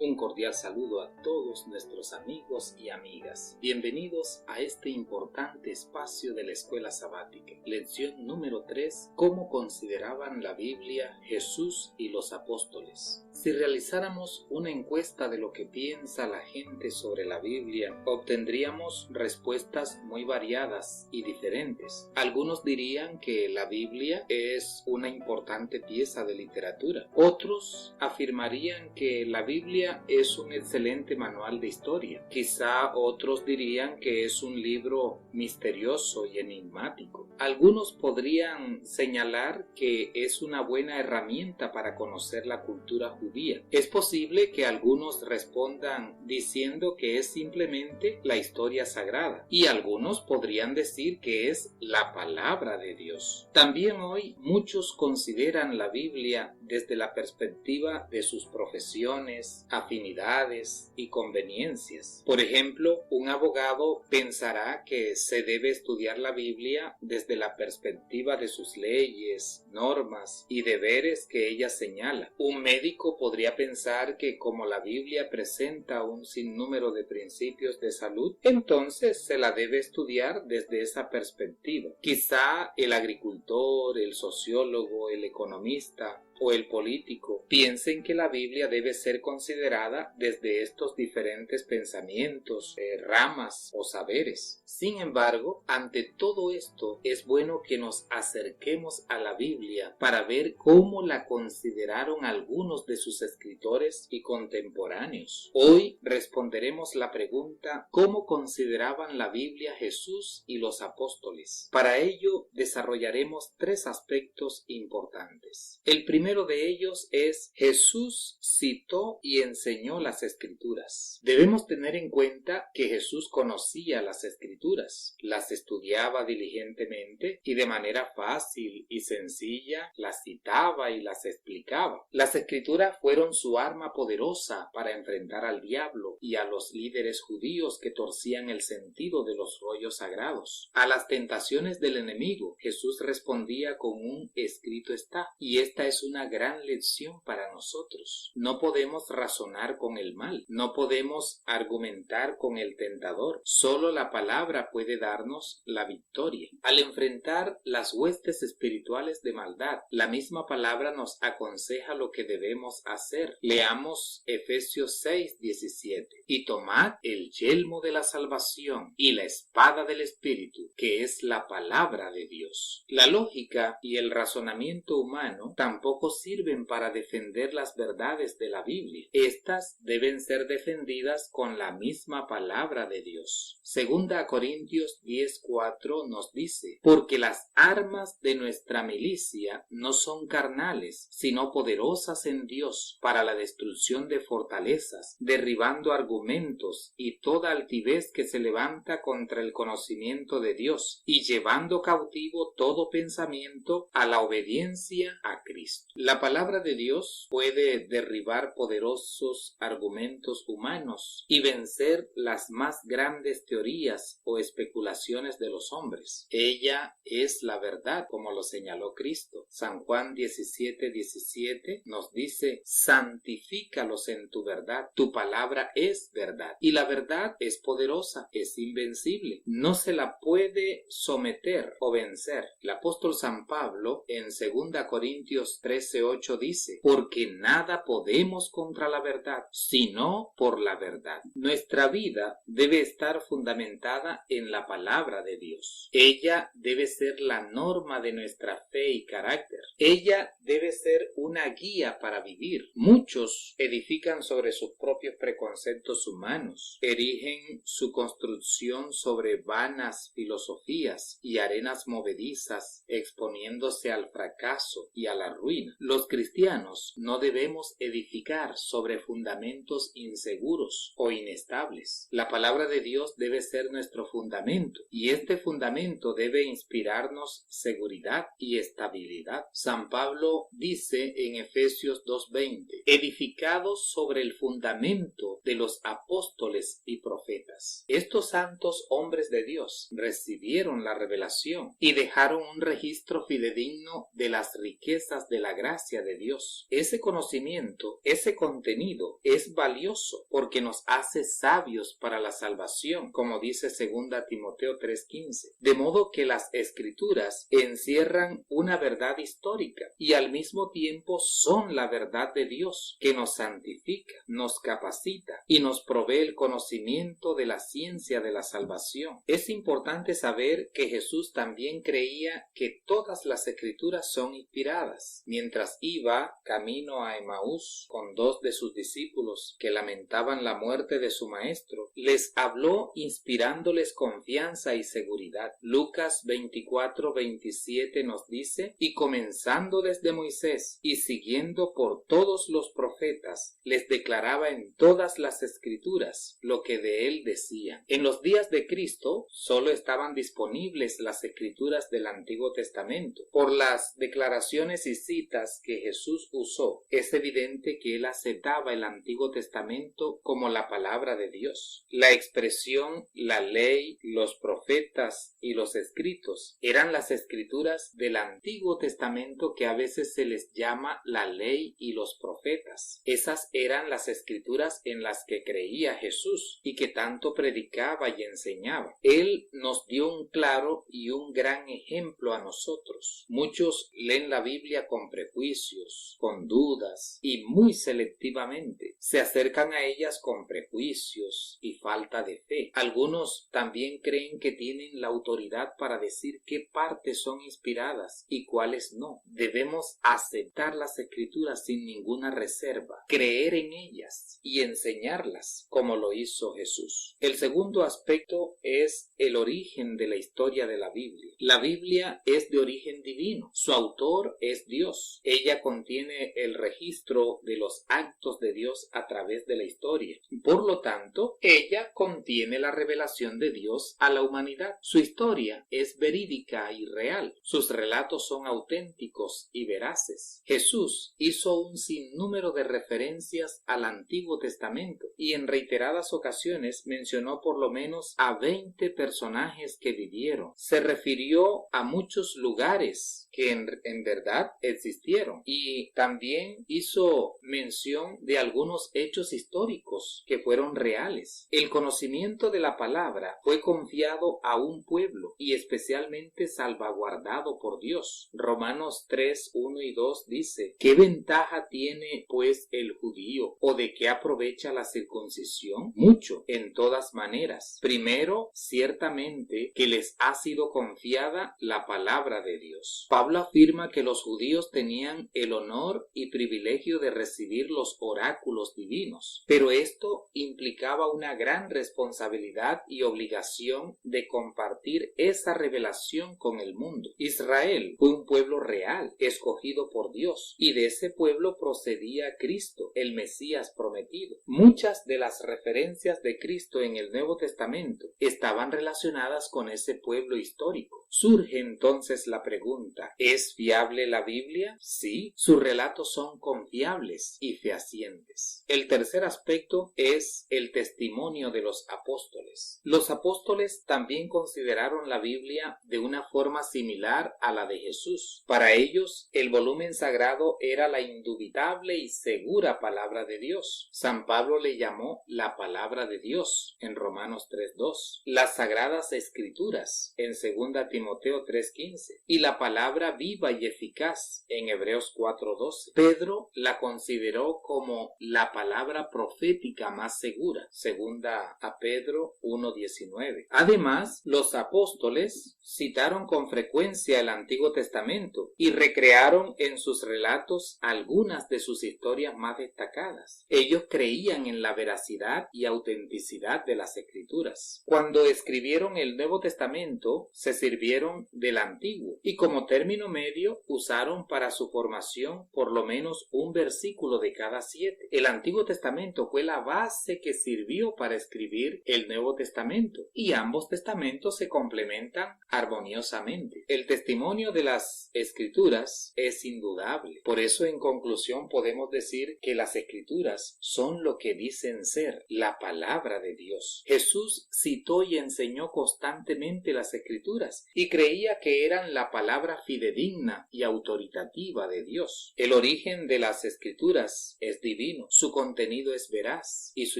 Un cordial saludo a todos nuestros amigos y amigas. Bienvenidos a este importante espacio de la Escuela Sabática. Lección número 3. ¿Cómo consideraban la Biblia Jesús y los apóstoles? Si realizáramos una encuesta de lo que piensa la gente sobre la Biblia, obtendríamos respuestas muy variadas y diferentes. Algunos dirían que la Biblia es una importante pieza de literatura. Otros afirmarían que la Biblia es un excelente manual de historia. Quizá otros dirían que es un libro misterioso y enigmático. Algunos podrían señalar que es una buena herramienta para conocer la cultura judía. Es posible que algunos respondan diciendo que es simplemente la historia sagrada, y algunos podrían decir que es la palabra de Dios. También hoy muchos consideran la Biblia desde la perspectiva de sus profesiones, afinidades y conveniencias. Por ejemplo, un abogado pensará que se debe estudiar la Biblia desde la perspectiva de sus leyes, normas y deberes que ella señala. Un médico podría pensar que como la Biblia presenta un sinnúmero de principios de salud, entonces se la debe estudiar desde esa perspectiva. Quizá el agricultor, el sociólogo, el economista o el político piensen que la Biblia debe ser considerada desde estos diferentes pensamientos, ramas o saberes. Sin embargo, ante todo esto, es bueno que nos acerquemos a la Biblia para ver cómo la consideraron algunos de sus escritores y contemporáneos. Hoy responderemos la pregunta: ¿cómo consideraban la Biblia Jesús y los apóstoles? Para ello, desarrollaremos tres aspectos importantes. El primero de ellos es: Jesús citó y enseñó las Escrituras. Debemos tener en cuenta que Jesús conocía las Escrituras, las estudiaba diligentemente y de manera fácil y sencilla las citaba y las explicaba. Las Escrituras fueron su arma poderosa para enfrentar al diablo y a los líderes judíos que torcían el sentido de los rollos sagrados. A las tentaciones del enemigo, Jesús respondía con un escrito está, y esta es una gran lección para nosotros. No podemos razonar con el mal, no podemos argumentar con el tentador. Solo la palabra puede darnos la victoria. Al enfrentar las huestes espirituales de maldad, la misma palabra nos aconseja lo que debemos hacer. Leamos Efesios 6:17. Y tomad el yelmo de la salvación y la espada del Espíritu, que es la palabra de Dios. La lógica y el razonamiento humano tampoco sirven para defender las verdades de la Biblia. Estas deben ser defendidas con la misma palabra de Dios. Segunda Corintios 10:4 nos dice: porque las armas de nuestra milicia no son carnales, sino poderosas en Dios para la destrucción de fortalezas, derribando argumentos y toda altivez que se levanta contra el conocimiento de Dios, y llevando cautivo todo pensamiento a la obediencia a Cristo. La palabra de Dios puede derribar poderosos argumentos humanos y vencer las más grandes teorías o especulaciones de los hombres. Ella es la verdad, como lo señaló Cristo. San Juan 17:17 nos dice: santifícalos en tu verdad, tu palabra es verdad. Y la verdad es poderosa, es invencible, no se la puede someter o vencer. El apóstol San Pablo en 2 Corintios 13:8 dice: porque nada podemos contra la verdad, sino por la verdad. Nuestra vida debe estar fundamentada en la palabra de Dios. Ella debe ser la norma de nuestra fe y carácter. Ella debe ser una guía para vivir. Muchos edifican sobre sus propios preconceptos humanos, erigen su construcción sobre vanas filosofías y arenas movedizas, exponiéndose al fracaso y a la ruina. Los cristianos no debemos edificar sobre fundamentos inseguros o inestables. La palabra de Dios debe ser nuestro fundamento, y este fundamento debe inspirarnos seguridad y estabilidad. San Pablo dice en Efesios 2:20: edificados sobre el fundamento de los apóstoles y profetas. Estos santos hombres de Dios recibieron la revelación y dejaron un registro fidedigno de las riquezas de la gracia de Dios. Ese conocimiento, ese contenido es valioso porque nos hace sabios para la salvación, como dice 2 Timoteo 3:15. De modo que las Escrituras encierran una verdad histórica y al mismo tiempo son la verdad de Dios, que nos santifica, nos capacita y nos provee el conocimiento de la ciencia de la salvación. Es importante saber que Jesús también creía que todas las Escrituras son inspiradas. Mientras iba camino a Emaús con 2 de sus discípulos que lamentaban la muerte de su maestro, les habló inspirándoles confianza y seguridad. Lucas 24:27 nos dice: y comenzando desde Moisés y siguiendo por todos los profetas, les declaraba en todas las Escrituras lo que de él decían. En los días de Cristo solo estaban disponibles las Escrituras del Antiguo Testamento. Por las declaraciones y citas que Jesús usó, es evidente que él aceptaba el Antiguo Testamento como la palabra de Dios. La expresión, la ley, los profetas y los escritos eran las Escrituras del Antiguo Testamento, que a veces se les llama la ley y los profetas. Esas eran las Escrituras en las que creía Jesús y que tanto predicaba y enseñaba. Él nos dio un claro y un gran ejemplo a nosotros. Muchos leen la Biblia con prejuicios, con dudas y muy selectivamente. Se acercan a ellas con prejuicios y falta de fe. Algunos también creen que tienen la autoridad para decir qué partes son inspiradas y cuáles no. Debemos aceptar las Escrituras sin ninguna reserva, creer en ellas y enseñarlas como lo hizo Jesús. El segundo aspecto es el origen de la historia de la Biblia. La Biblia es de origen divino. Su autor es Dios. Ella contiene el registro de los actos de Dios a través de la historia. Por lo tanto, ella contiene la revelación de Dios a la humanidad. Su historia es verídica y real. Sus relatos son auténticos y veraces. Jesús hizo un sinnúmero de referencias al Antiguo Testamento y en reiteradas ocasiones mencionó por lo menos a 20 personajes que vivieron. Se refirió a muchos lugares que en verdad existieron y también hizo mención de algunos hechos históricos que fueron reales. El conocimiento de la palabra fue confiado a un pueblo y especialmente salvaguardado por Dios. Romanos 3:1 y 2 dice: ¿qué ventaja tiene pues el judío, o de qué aprovecha la circuncisión? Mucho, en todas maneras. Primero, ciertamente que les ha sido confiada la palabra de Dios. Pablo afirma que los judíos tenían el honor y privilegio de recibir los oráculos divinos, pero esto implicaba una gran responsabilidad y obligación de compartir esa revelación con el mundo. Israel fue un pueblo real, escogido por Dios, y de ese pueblo procedía Cristo, el Mesías prometido. Muchas de las referencias de Cristo en el Nuevo Testamento estaban relacionadas con ese pueblo histórico. Surge entonces la pregunta: ¿es fiable la Biblia? Sí, sus relatos son confiables y fehacientes. El tercer aspecto es el testimonio de los apóstoles. Los apóstoles también consideraron la Biblia de una forma similar a la de Jesús. Para ellos, el volumen sagrado era la indubitable y segura palabra de Dios. San Pablo le llamó la palabra de Dios en Romanos 3:2, las sagradas escrituras en 2 Timoteo 3:15 y la palabra viva y eficaz en Hebreos 4:12. Pedro la consideró como la palabra profética más segura, 2 Pedro 1:19. Además, los apóstoles citaron con frecuencia el Antiguo Testamento y recrearon en sus relatos algunas de sus historias más destacadas. Ellos creían en la veracidad y autenticidad de las Escrituras. Cuando escribieron el Nuevo Testamento, se sirvieron del Antiguo y como término medio usaron para su formación por lo menos un versículo de cada 7. El Antiguo Testamento fue la base que sirvió para escribir el Nuevo Testamento y ambos testamentos se complementan armoniosamente. El testimonio de las Escrituras es indudable. Por eso, en conclusión, podemos decir que las Escrituras son lo que dicen ser, la palabra de Dios. Jesús citó y enseñó constantemente las Escrituras y creía que eran la palabra fidedigna fidedigna y autoritativa de Dios. El origen de las Escrituras es divino, su contenido es veraz y su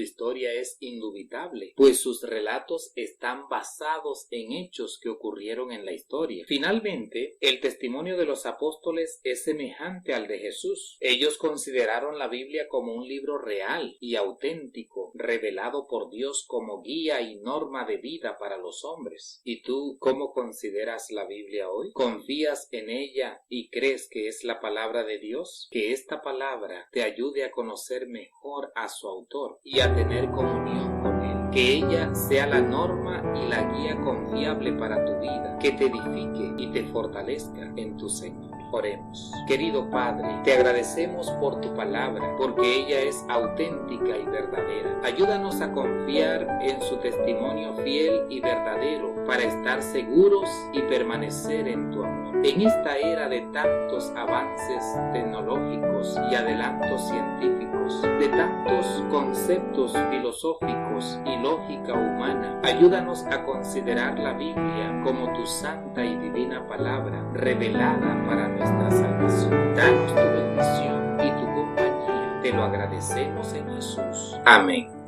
historia es indubitable, pues sus relatos están basados en hechos que ocurrieron en la historia. Finalmente, el testimonio de los apóstoles es semejante al de Jesús. Ellos consideraron la Biblia como un libro real y auténtico, revelado por Dios como guía y norma de vida para los hombres. ¿Y tú cómo consideras la Biblia hoy? ¿Confías en ella y crees que es la palabra de Dios? Que esta palabra te ayude a conocer mejor a su autor y a tener comunión con él. Que ella sea la norma y la guía confiable para tu vida, que te edifique y te fortalezca en tu Señor. Oremos. Querido Padre, te agradecemos por tu palabra, porque ella es auténtica y verdadera. Ayúdanos a confiar en su testimonio fiel y verdadero para estar seguros y permanecer en tu amor. En esta era de tantos avances tecnológicos y adelantos científicos, de tantos conceptos filosóficos y lógica humana, ayúdanos a considerar la Biblia como tu santa y divina palabra revelada para nuestra salvación. Danos tu bendición y tu compañía. Te lo agradecemos en Jesús. Amén.